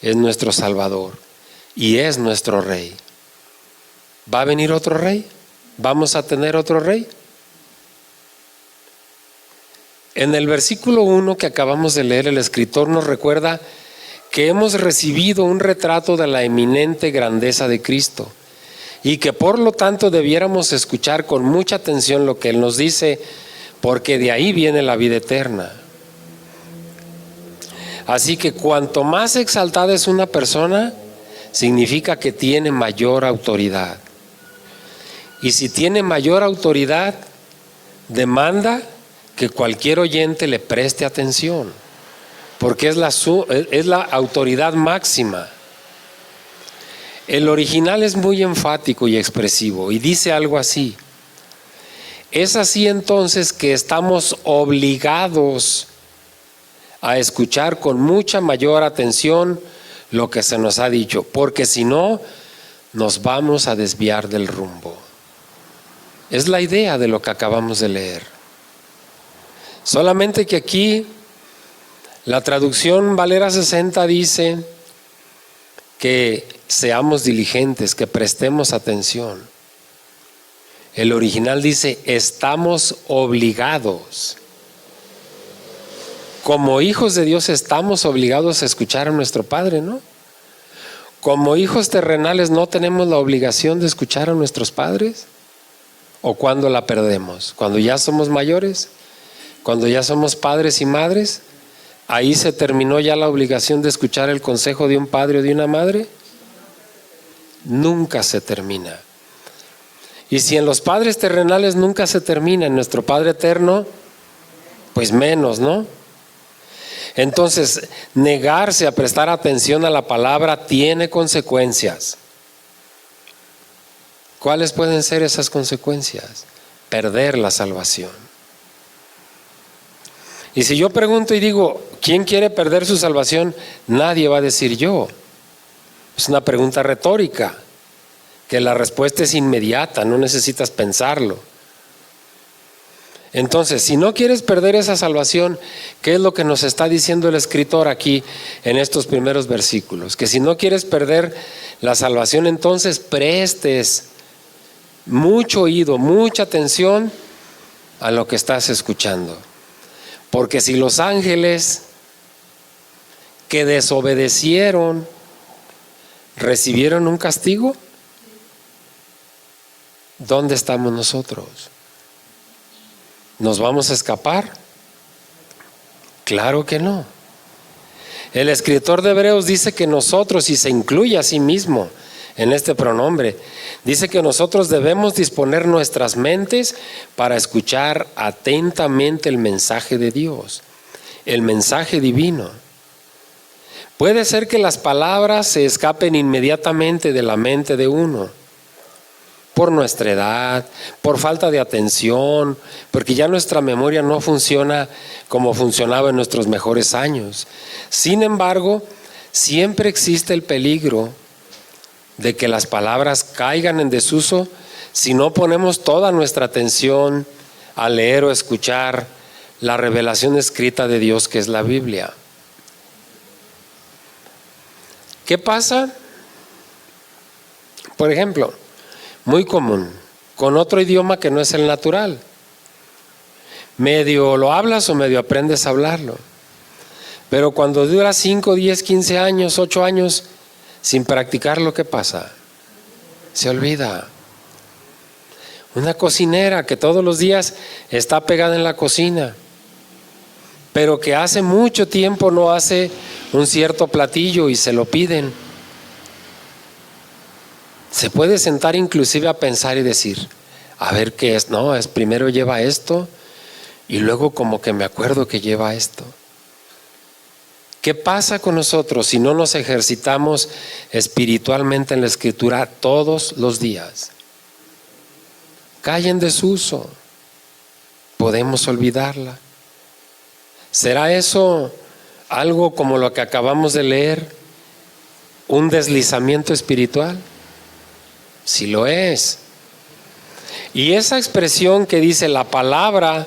es nuestro Salvador y es nuestro Rey. ¿Va a venir otro Rey? ¿Vamos a tener otro Rey? En el versículo 1 que acabamos de leer, el escritor nos recuerda que hemos recibido un retrato de la eminente grandeza de Cristo y que por lo tanto debiéramos escuchar con mucha atención lo que Él nos dice, porque de ahí viene la vida eterna. Así que cuanto más exaltada es una persona, significa que tiene mayor autoridad. Y si tiene mayor autoridad, demanda que cualquier oyente le preste atención, porque es la autoridad máxima. El original es muy enfático y expresivo y dice algo así: es así entonces que estamos obligados a escuchar con mucha mayor atención lo que se nos ha dicho, porque si no, nos vamos a desviar del rumbo. Es la idea de lo que acabamos de leer. Solamente que aquí la traducción Valera 60 dice que seamos diligentes, que prestemos atención. El original dice, estamos obligados. Como hijos de Dios estamos obligados a escuchar a nuestro Padre, ¿no? como hijos terrenales no tenemos la obligación de escuchar a nuestros padres. ¿O cuando la perdemos? ¿Cuando ya somos mayores? ¿Cuando ya somos padres y madres? ¿Ahí se terminó ya la obligación de escuchar el consejo de un padre o de una madre? Nunca se termina. Y si en los padres terrenales nunca se termina, en nuestro Padre eterno, pues menos, ¿no? Entonces, negarse a prestar atención a la palabra tiene consecuencias. ¿Cuáles pueden ser esas consecuencias? Perder la salvación. Y si yo pregunto y digo, ¿quién quiere perder su salvación? Nadie va a decir yo. Es una pregunta retórica, que la respuesta es inmediata, no necesitas pensarlo. Entonces, si no quieres perder esa salvación, ¿qué es lo que nos está diciendo el escritor aquí en estos primeros versículos? Que si no quieres perder la salvación, entonces prestes mucho oído, mucha atención a lo que estás escuchando. Porque si los ángeles que desobedecieron recibieron un castigo, ¿dónde estamos nosotros? ¿Nos vamos a escapar? Claro que no. El escritor de Hebreos dice que nosotros, y se incluye a sí mismo en este pronombre, dice que nosotros debemos disponer nuestras mentes para escuchar atentamente el mensaje de Dios, el mensaje divino. Puede ser que las palabras se escapen inmediatamente de la mente de uno, por nuestra edad, por falta de atención, porque ya nuestra memoria no funciona como funcionaba en nuestros mejores años. Sin embargo, siempre existe el peligro de que las palabras caigan en desuso si no ponemos toda nuestra atención a leer o escuchar la revelación escrita de Dios, que es la Biblia. ¿Qué pasa? Por ejemplo, muy común, con otro idioma que no es el natural. Medio lo hablas o medio aprendes a hablarlo. Pero cuando dura 5, 10, 15 años, 8 años sin practicarlo, ¿qué pasa? Se olvida. Una cocinera que todos los días está pegada en la cocina, pero que hace mucho tiempo no hace un cierto platillo y se lo piden. Se puede sentar inclusive a pensar y decir, a ver qué es, no, es primero lleva esto y luego como que me acuerdo que lleva esto. ¿Qué pasa con nosotros si no nos ejercitamos espiritualmente en la Escritura todos los días? Cae en desuso, podemos olvidarla. ¿Será eso algo como lo que acabamos de leer? ¿Un deslizamiento espiritual? Sí lo es. Y esa expresión que dice la palabra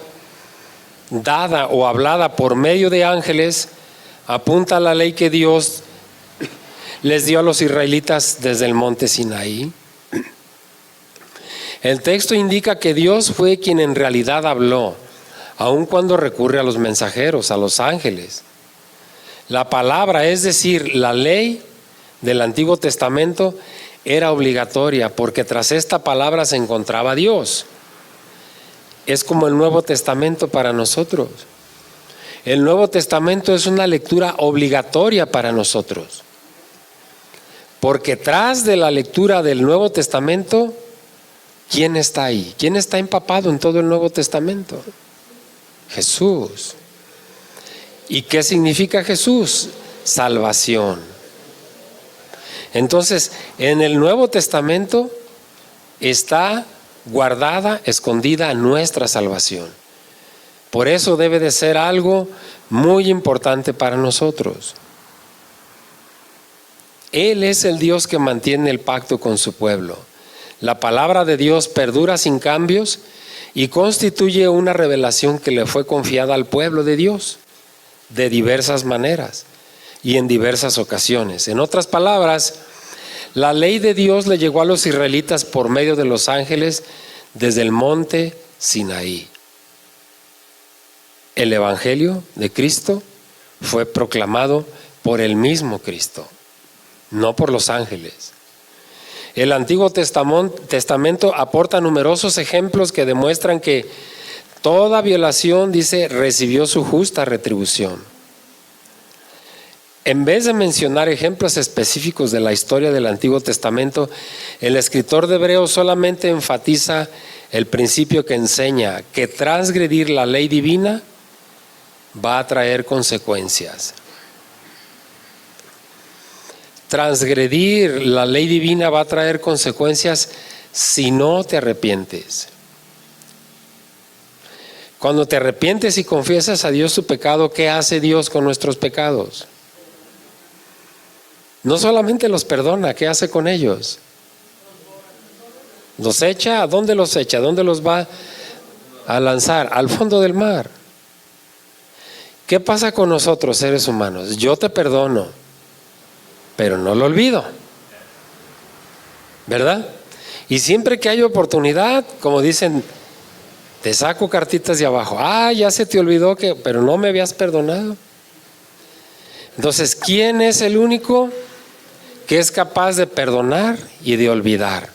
dada o hablada por medio de ángeles apunta a la ley que Dios les dio a los israelitas desde el monte Sinaí. El texto indica que Dios fue quien en realidad habló, aun cuando recurre a los mensajeros, a los ángeles. La palabra, es decir, la ley del Antiguo Testamento, era obligatoria porque tras esta palabra se encontraba Dios. Es como el Nuevo Testamento para nosotros. El Nuevo Testamento es una lectura obligatoria para nosotros, porque tras de la lectura del Nuevo Testamento, ¿quién está ahí? ¿Quién está empapado en todo el Nuevo Testamento? Jesús. ¿Y qué significa Jesús? Salvación. Entonces, en el Nuevo Testamento está guardada, escondida nuestra salvación. Por eso debe de ser algo muy importante para nosotros. Él es el Dios que mantiene el pacto con su pueblo. La palabra de Dios perdura sin cambios y constituye una revelación que le fue confiada al pueblo de Dios de diversas maneras y en diversas ocasiones. En otras palabras, la ley de Dios le llegó a los israelitas por medio de los ángeles desde el monte Sinaí. El evangelio de Cristo fue proclamado por el mismo Cristo. no por los ángeles. El Antiguo Testamento aporta numerosos ejemplos que demuestran que toda violación, dice, recibió su justa retribución. En vez de mencionar ejemplos específicos de la historia del Antiguo Testamento, el escritor de Hebreos solamente enfatiza el principio que enseña que transgredir la ley divina va a traer consecuencias. Transgredir la ley divina va a traer consecuencias si no te arrepientes. Cuando te arrepientes y confiesas a Dios tu pecado, ¿qué hace Dios con nuestros pecados? No solamente los perdona, ¿qué hace con ellos? ¿Los echa? ¿A dónde los echa? ¿A dónde los va a lanzar? Al fondo del mar. ¿Qué pasa con nosotros, seres humanos? Yo te perdono, pero no lo olvido, ¿verdad? Y siempre que hay oportunidad, como dicen, te saco cartitas de abajo. Ya se te olvidó pero no me habías perdonado. Entonces, ¿quién es el único que es capaz de perdonar y de olvidar?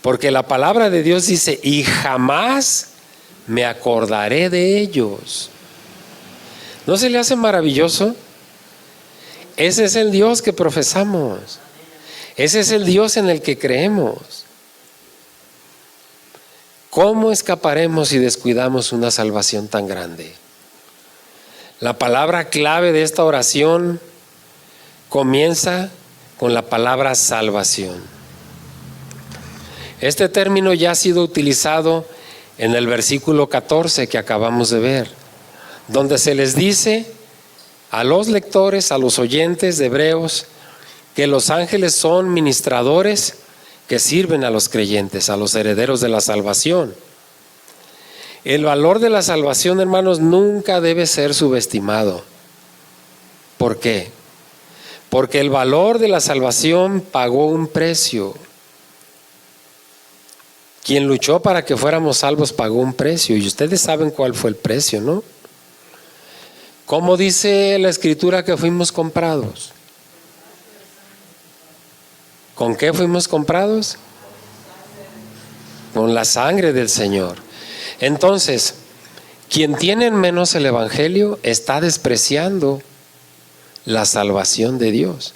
Porque la palabra de Dios dice, y jamás me acordaré de ellos. ¿No se le hace maravilloso? Ese es el Dios que profesamos. Ese es el Dios en el que creemos. ¿Cómo escaparemos si descuidamos una salvación tan grande? La palabra clave de esta oración comienza con la palabra salvación. Este término ya ha sido utilizado en el versículo 14 que acabamos de ver, donde se les dice a los lectores, a los oyentes de Hebreos, que los ángeles son ministradores que sirven a los creyentes, a los herederos de la salvación. El valor de la salvación, hermanos, nunca debe ser subestimado. ¿Por qué? Porque el valor de la salvación pagó un precio. Quien luchó para que fuéramos salvos pagó un precio, y ustedes saben cuál fue el precio, ¿no? ¿Cómo dice la Escritura que fuimos comprados? ¿Con qué fuimos comprados? Con la sangre del Señor. Entonces, quien tiene en menos el Evangelio está despreciando la salvación de Dios.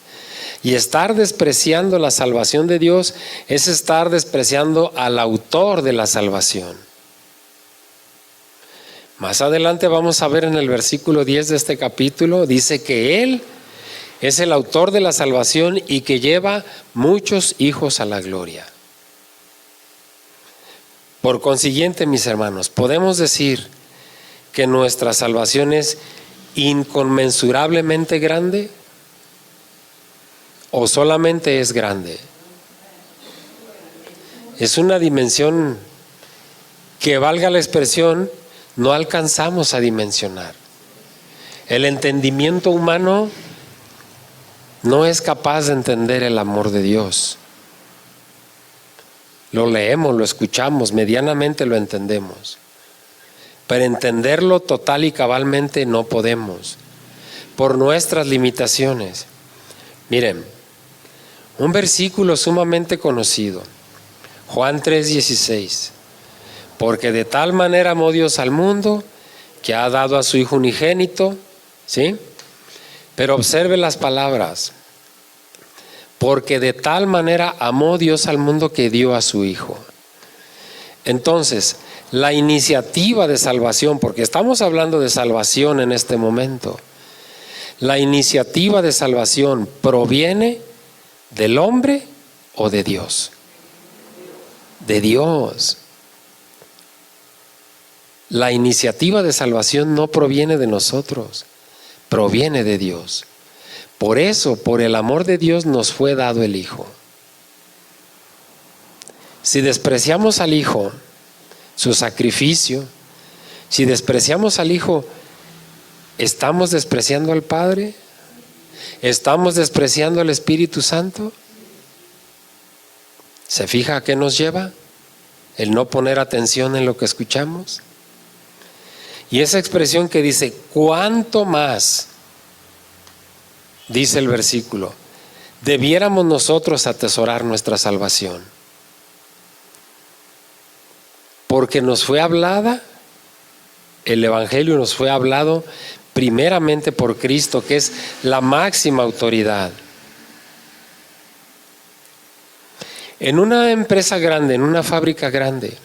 Y estar despreciando la salvación de Dios es estar despreciando al autor de la salvación. Más adelante vamos a ver en el versículo 10 de este capítulo, dice que Él es el autor de la salvación y que lleva muchos hijos a la gloria. Por consiguiente, mis hermanos, podemos decir que nuestra salvación es inconmensurablemente grande o solamente es grande. Es una dimensión que, valga la expresión, no alcanzamos a dimensionar. El entendimiento humano no es capaz de entender el amor de Dios. Lo leemos, lo escuchamos, medianamente lo entendemos. Pero entenderlo total y cabalmente no podemos, por nuestras limitaciones. Miren, un versículo sumamente conocido, Juan 3:16. Porque de tal manera amó Dios al mundo, que ha dado a su Hijo unigénito, ¿sí? Pero observe las palabras. Porque de tal manera amó Dios al mundo que dio a su Hijo. Entonces, la iniciativa de salvación, porque estamos hablando de salvación en este momento, la iniciativa de salvación proviene del hombre o de Dios. De Dios. La iniciativa de salvación no proviene de nosotros, proviene de Dios. Por eso, por el amor de Dios nos fue dado el Hijo. Si despreciamos al Hijo, su sacrificio, si despreciamos al Hijo, ¿estamos despreciando al Padre? ¿Estamos despreciando al Espíritu Santo? ¿Se fija a qué nos lleva? El no poner atención en lo que escuchamos. Y esa expresión que dice, ¿cuánto más? Dice el versículo, debiéramos nosotros atesorar nuestra salvación. Porque nos fue hablada, el Evangelio nos fue hablado primeramente por Cristo, que es la máxima autoridad. En una empresa grande, en una fábrica grande,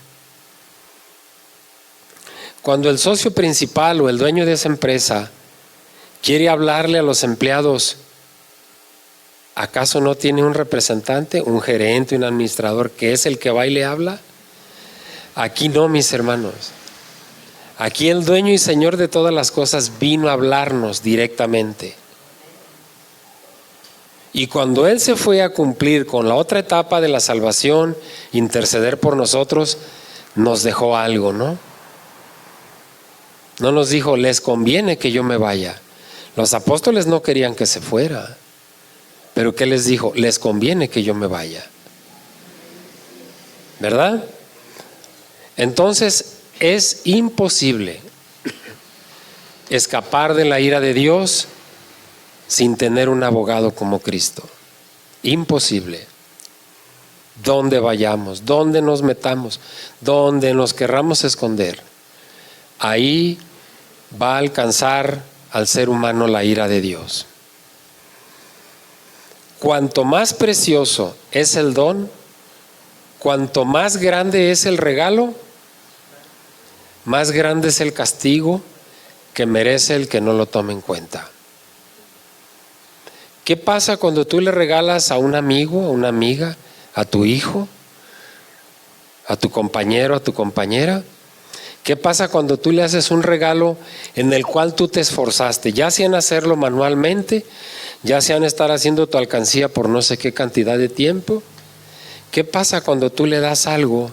cuando el socio principal o el dueño de esa empresa quiere hablarle a los empleados, ¿acaso no tiene un representante, un gerente, un administrador que es el que va y le habla? Aquí no, mis hermanos. Aquí el dueño y señor de todas las cosas vino a hablarnos directamente. Y cuando Él se fue a cumplir con la otra etapa de la salvación, interceder por nosotros, nos dejó algo, ¿no? No nos dijo, les conviene que yo me vaya. Los apóstoles no querían que se fuera. Pero ¿qué les dijo? Les conviene que yo me vaya. ¿Verdad? Entonces es imposible escapar de la ira de Dios sin tener un abogado como Cristo. Imposible. Donde vayamos, donde nos metamos, donde nos querramos esconder, ahí va a alcanzar al ser humano la ira de Dios. Cuanto más precioso es el don, cuanto más grande es el regalo, más grande es el castigo que merece el que no lo tome en cuenta. ¿Qué pasa cuando tú le regalas a un amigo, a una amiga, a tu hijo, a tu compañero, a tu compañera? ¿Qué pasa cuando tú le haces un regalo en el cual tú te esforzaste, ya sea en hacerlo manualmente, ya sea en estar haciendo tu alcancía por no sé qué cantidad de tiempo? ¿Qué pasa cuando tú le das algo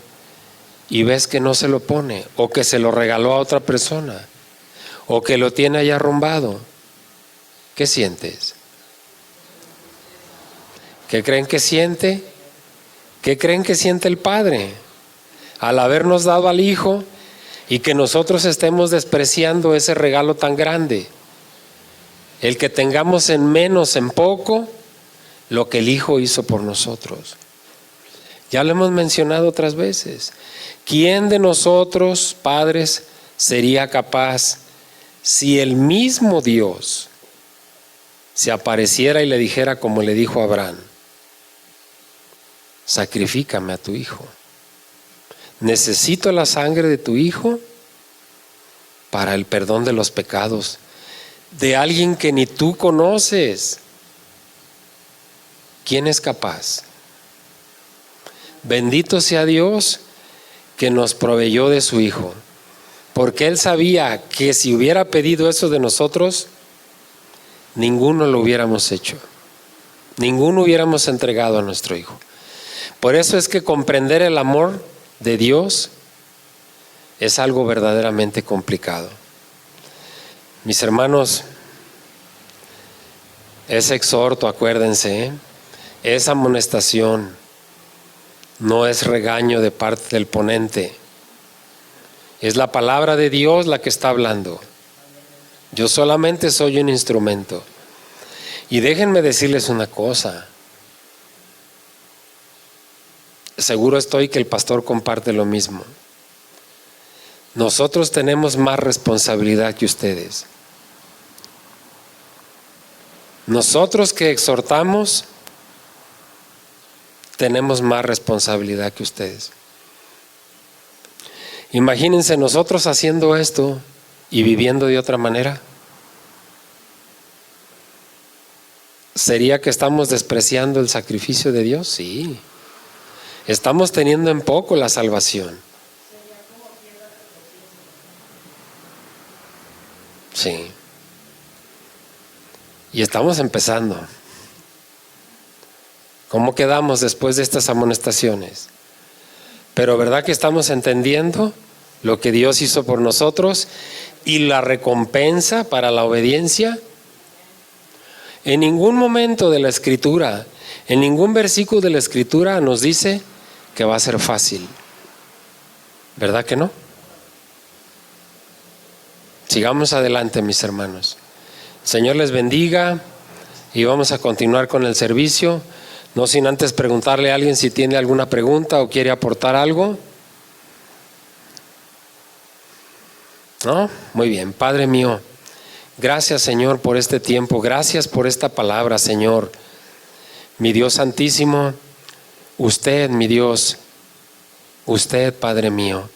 y ves que no se lo pone, o que se lo regaló a otra persona, o que lo tiene allá arrumbado? ¿Qué sientes? ¿Qué creen que siente? ¿Qué creen que siente el Padre al habernos dado al Hijo y que nosotros estemos despreciando ese regalo tan grande? El que tengamos en menos, en poco, lo que el Hijo hizo por nosotros. Ya lo hemos mencionado otras veces. ¿Quién de nosotros, padres, sería capaz, si el mismo Dios se apareciera y le dijera como le dijo a Abraham: sacrifícame a tu hijo, necesito la sangre de tu hijo para el perdón de los pecados de alguien que ni tú conoces? ¿Quién es capaz? Bendito sea Dios que nos proveyó de su Hijo, porque Él sabía que si hubiera pedido eso de nosotros, ninguno lo hubiéramos hecho, ninguno hubiéramos entregado a nuestro Hijo. Por eso es que comprender el amor de Dios es algo verdaderamente complicado. Mis hermanos, es exhorto, acuérdense, es amonestación, no es regaño de parte del ponente. Es la palabra de Dios la que está hablando. Yo solamente soy un instrumento. Y déjenme decirles una cosa. Seguro estoy que el pastor comparte lo mismo. Nosotros tenemos más responsabilidad que ustedes. Nosotros que exhortamos tenemos más responsabilidad que ustedes. Imagínense nosotros haciendo esto y viviendo de otra manera. ¿Sería que estamos despreciando el sacrificio de Dios? Sí. Estamos teniendo en poco la salvación. Sí. Y estamos empezando. ¿Cómo quedamos después de estas amonestaciones? Pero ¿verdad que estamos entendiendo lo que Dios hizo por nosotros y la recompensa para la obediencia? En ningún momento de la Escritura, en ningún versículo de la Escritura nos dice que va a ser fácil. ¿Verdad que no? Sigamos adelante, mis hermanos. El Señor les bendiga. y vamos a continuar con el servicio. No sin antes preguntarle a alguien si tiene alguna pregunta o quiere aportar algo. ¿No? Muy bien. Padre mío, gracias, Señor, por este tiempo. Gracias por esta palabra, Señor. Mi Dios santísimo, usted, mi Dios, usted, Padre mío,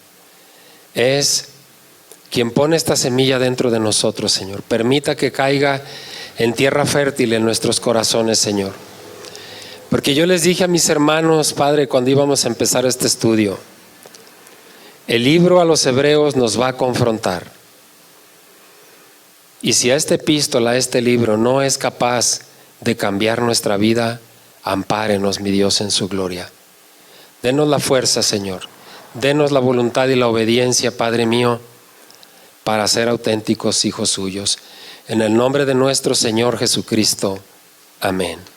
es quien pone esta semilla dentro de nosotros, Señor. Permita que caiga en tierra fértil en nuestros corazones, Señor. Porque yo les dije a mis hermanos, Padre, cuando íbamos a empezar este estudio, el libro a los Hebreos nos va a confrontar. Y si a esta epístola, a este libro, no es capaz de cambiar nuestra vida, ampárenos, mi Dios, en su gloria. Denos la fuerza, Señor. Denos la voluntad y la obediencia, Padre mío, para ser auténticos hijos suyos. En el nombre de nuestro Señor Jesucristo. Amén.